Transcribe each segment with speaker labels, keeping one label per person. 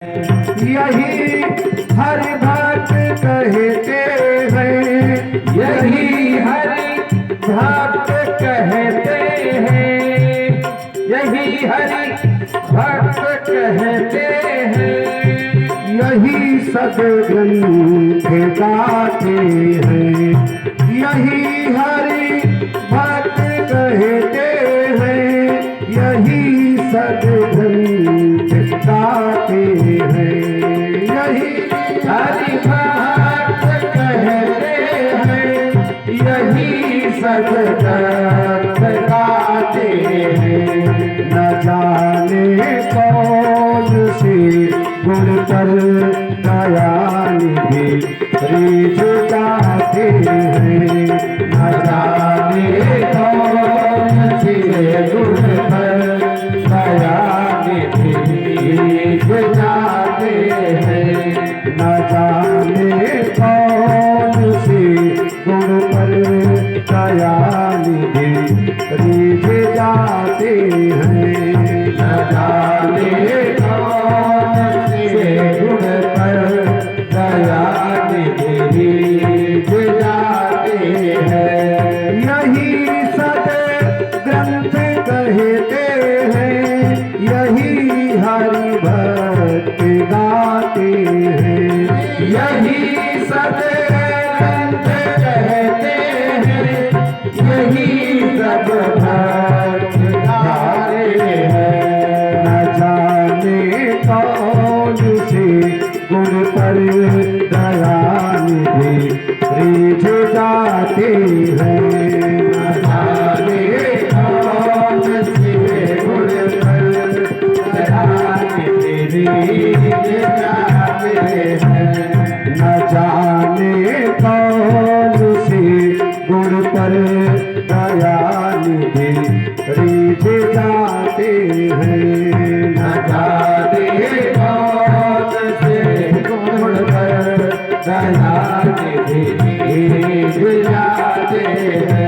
Speaker 1: यही हरि भक्त कहते हैं,
Speaker 2: यही हरि भक्त कहते हैं, यही हरि भक्त कहते हैं,
Speaker 1: यही सदग्रंथ गाते हैं। यही हरि भक्त कहते हैं, यही सदग्रंथ गाते हैं। यही
Speaker 2: हरि भक्त कहते हैं, यही सदग्रंथ गाते हैं।
Speaker 1: न जाने कौन से गुण पर दयानिधि रीझ जाते हैं।
Speaker 2: न जाने कौन से गुण पर दयानिधि रीझ जाते हैं।
Speaker 1: न जाने कौन से गुण पर दयानिधि रीझ जाते हैं।
Speaker 2: न जाने कौन से गुण पर दयानिधि रीझ जाते हैं।
Speaker 1: यही सद ग्रंथ कहते हैं, यही हरि भक्त गाते हैं।
Speaker 2: यही सदग्रंथ कहते हैं, यही सब भक्त गाते हैं।
Speaker 1: न जाने कौन से गुण पर दयानिधि रीझ जाते हैं।
Speaker 2: न जाने कौन से गुण पर दयानिधि रीझ जाते हैं।
Speaker 1: न जाने कौन से गुण पर दयानिधि रीझ जाते हैं।
Speaker 2: न जाने कौन से गुण पर दयानिधि रीझ जाते हैं।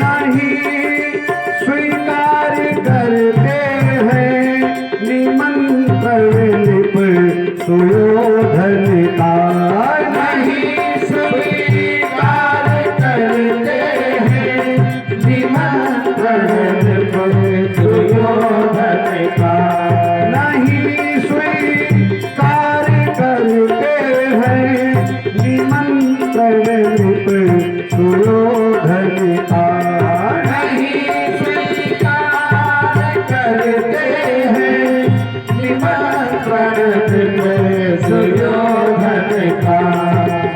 Speaker 1: नहीं स्वीकार करते हैं निमंत्रण निप सुयोधन का।
Speaker 2: नहीं स्वीकार करते हैं निमंत्रण सुयोधन का।
Speaker 1: नहीं स्वीकार करते हैं निमंत्रण निप सुयोधन का।
Speaker 2: नहीं स्वीकार करते हैं निमंत्रण सुयोधन का।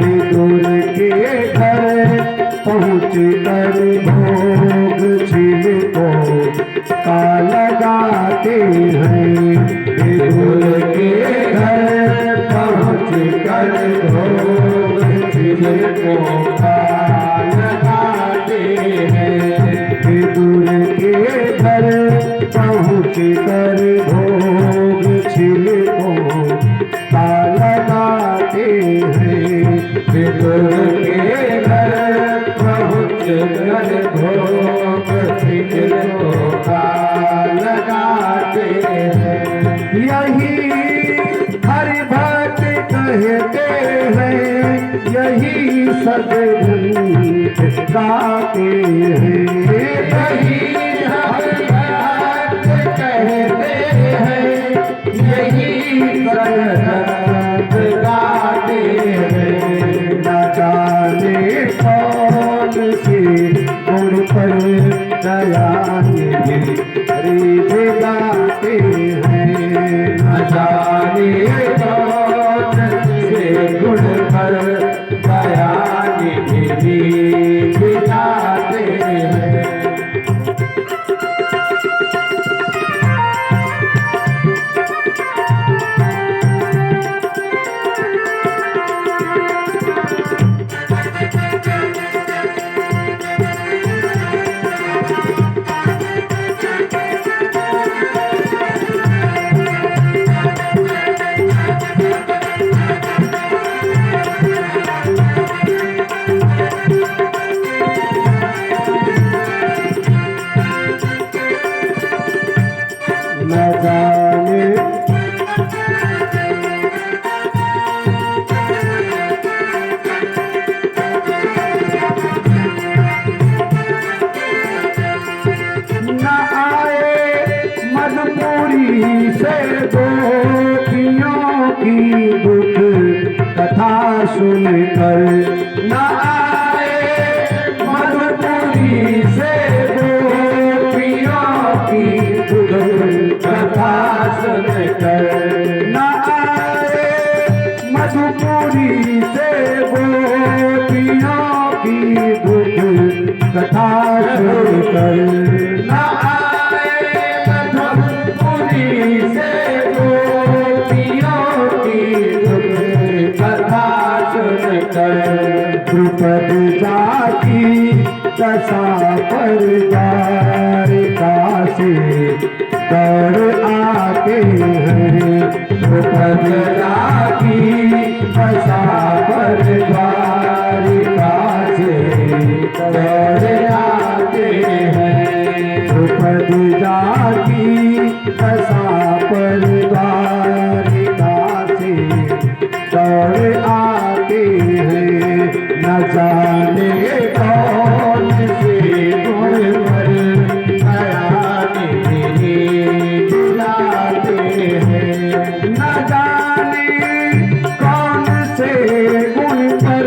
Speaker 1: विदुर के घर पहुँच कर भोग छिल को का लगाते हैं।
Speaker 2: विदुर के घर पहुँच कर भोग छिल को लगाते हैं।
Speaker 1: विदुर के घर पहुँच कर भोग छिल को का लगाते हैं।
Speaker 2: विदुर के घर पहुँच कर भोग छिल को लगाते हैं।
Speaker 1: यही हरि भक्त कहते हैं, यही सदग्रंथ गाते हैं।
Speaker 2: यही हरि भक्त कहते हैं, यही सदग्रंथ गाते हैं।
Speaker 1: न जाने कौन से गुण पर दयानिधि रीझ जाते हैं।
Speaker 2: न जाने कौन से गुण पर दयानिधि रीझ जाते हैं।
Speaker 1: जाने न आए मधुपुरी से गोपियों की दुख कथा सुनकर न आए मधुपुरी से गोपियों की दुख कथा सुनकर न आए मधुपुरी से गोपियों की दुख कथा सुनकर न आए मधुपुरी से गोपियों की दुख कथा सुनकर द्रुपद जाकी दशा पर द्वारिका से दौड़ आते हैं द्रुपद जाकी दशा पर द्वारिका से दौड़ आते हैं द्रुपद जाकी दशा पर द्वारिका से दौड़ आते हैं न जाने कौन से गुण पर दिलाते हैं न जाने कौन से गुण पर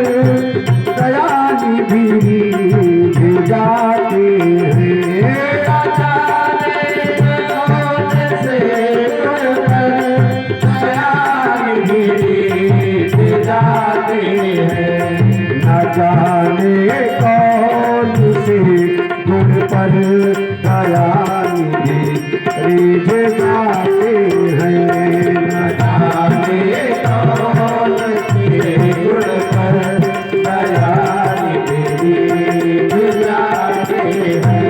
Speaker 1: दयानिधि दिलाते हैं न जाने कौन से गुण पर दयानिधि दिलाते हैं न जाने कौन से गुण पर दयानिधि रिझ जाते हैं न जाने कौन से गुण पर दयानिधि रिझ जाते हैं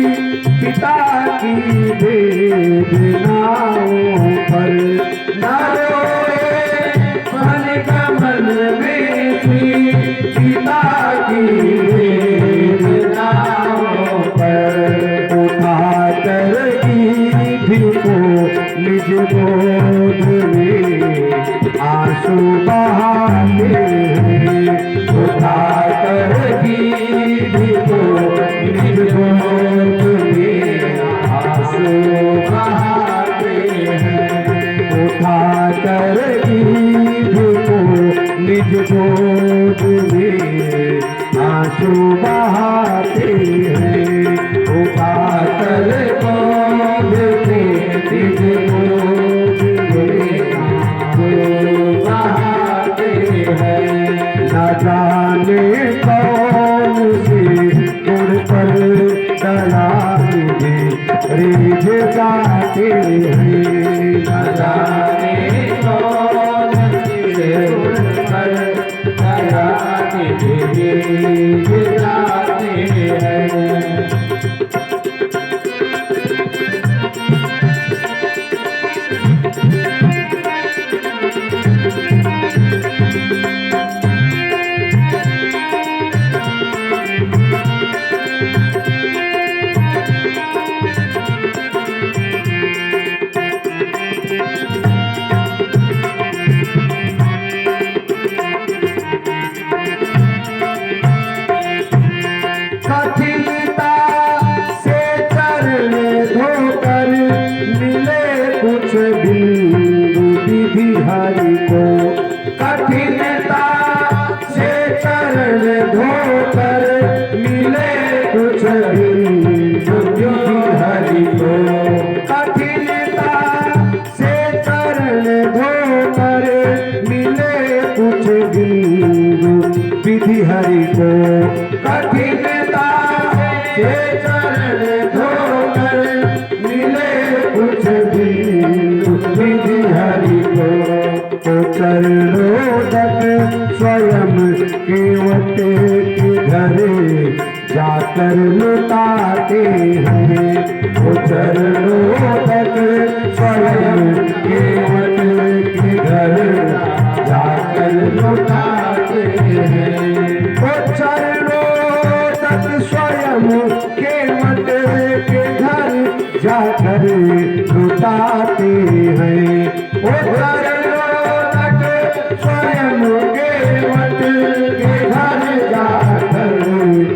Speaker 1: पिता की वेदनाओं पर न रोए मन कमल में श्री पिता की वेदनाओं पर उठा कर ईद को निज गोद में आंसू बहाते हैं उठा कर ईद को निज गोद बहाते हैं उठा कर ईद को निज गोद में आंसू बहाते हैं उठा कर गोद में निज गोद में आंसू बहाते हैं न जाने कौन से गुण पर दयानिधि रिझ जाते हैं न जाने कौन से गुण पर दयानिधि रिझ जाते हैं कुछ भी विधि हरि को चरणों तक स्वयं केवट किधर जाकर लुटाते हैं। वो चरणों तक स्वयं केवट किधर जाकर लुटाते हैं। वो चरणों तक स्वयं केवट किधर जाकर लुटाते हैं। वो चरणों तक स्वयं केवट किधर जाकर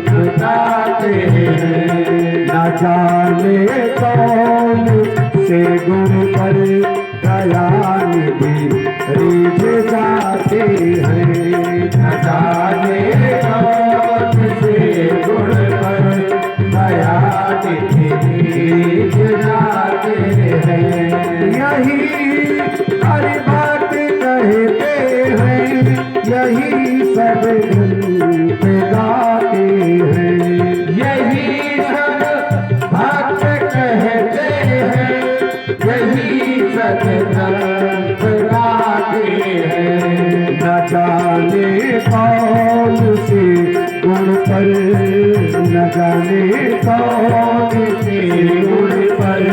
Speaker 1: लुटाते हैं। न जाने कौन से गुण पर दयानिधि रीझ जाते हैं। न जाने कौन से गुण पर दयानिधि रीझ जाते हैं। यही हरि बात कहते हैं, यही सब ग्रंथ गाते हैं।
Speaker 2: यही सब भक्त कहते हैं, यही सत्संग गाते हैं।
Speaker 1: न जाने कौन से गुण पर, न जाने कौन से गुण पर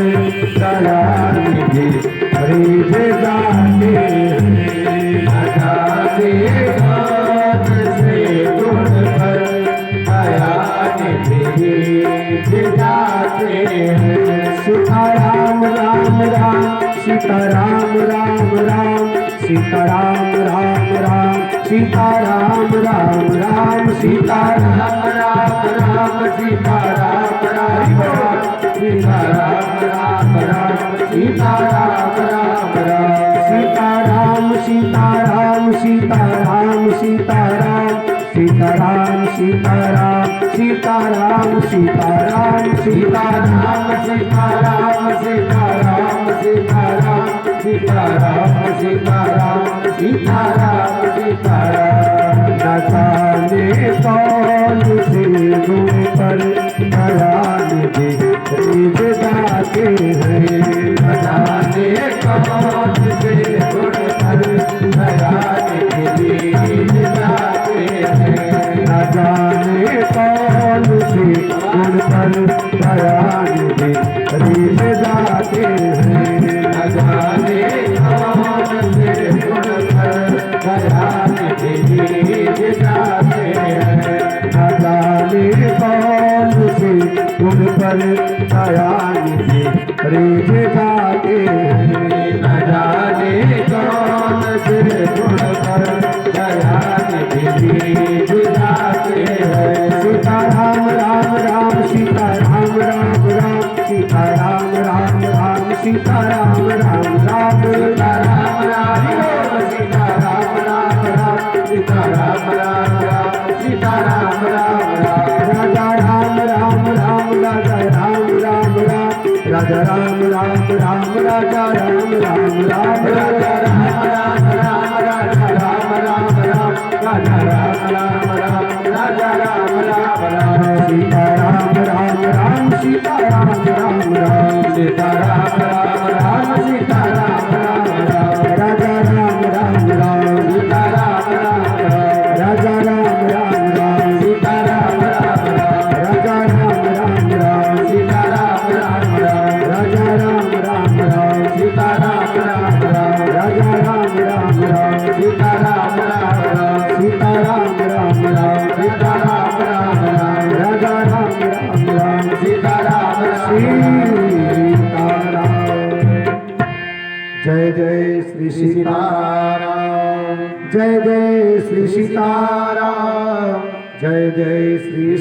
Speaker 1: दयानिधि रीझ जाते हैं।
Speaker 2: न जाने कौन से गुण पर दयानिधि रीझ जाते हैं।
Speaker 1: सीताराम राम राम, सीताराम राम राम, सीताराम राम राम, सीताराम राम राम, सीताराम
Speaker 2: राम राम सीताराम राम राम, सीताराम राम राम, सीताराम राम राम,
Speaker 1: सीताराम सीताराम सीताराम सीताराम, सीताराम सीताराम सीताराम सीताराम, सीताराम
Speaker 2: सीताराम सीताराम सीताराम, सीताराम सीताराम सीताराम सीताराम।
Speaker 1: न जाने कौन से गुण पर दयानिधि रीझ जाते हैं।
Speaker 2: न जाने कौन से गुण पर दयानिधि रीझ जाते हैं।
Speaker 1: न जाने कौन से गुण पर दयानिधि रीझ जाते हैं।
Speaker 2: न जाने कौन से गुण पर दयानिधि रीझ जाते हैं।
Speaker 1: न जाने कौन से गुण पर दयानिधि रीझ जाते हैं।
Speaker 2: न जाने कौन से गुण पर दयानिधि रीझ जाते हैं।
Speaker 1: सीताराम राम राम, सीताराम राम राम, सीताराम राम राम, सीताराम राम राम,
Speaker 2: सीताराम राम सीताराम राम राम, सीताराम राम राम, सीताराम राम राम।
Speaker 1: राजा राम राम राम, राजा राम राम राम, राजा राम राम राम, राजा राम राम राम,
Speaker 2: राजा राम राम राम, राजा राम राम राम, राजा राम राम राम, राजा राम राम राम।
Speaker 1: सीताराम राम राम, सीताराम राम राम,
Speaker 2: सीताराम राम राम, सीताराम राम राम,
Speaker 1: राजा राम राम राम,
Speaker 2: सीताराम राम राम,
Speaker 1: राजा राम राम राम,
Speaker 2: सीताराम राम राम,
Speaker 1: राजा राम राम राम,
Speaker 2: सीताराम राम राम,
Speaker 1: राजा राम राम राम,
Speaker 2: सीताराम राम राम,
Speaker 1: राजा राम राम राम,
Speaker 2: सीताराम राम राम,
Speaker 1: सीताराम राम राम,
Speaker 2: सीताराम राम राम,
Speaker 1: राजा राम राम राम,
Speaker 2: सीताराम राम
Speaker 1: सीताराम। जय जय श्री सीताराम,
Speaker 2: सीताराम,
Speaker 1: जय जय श्री सीताराम, जय जय श्री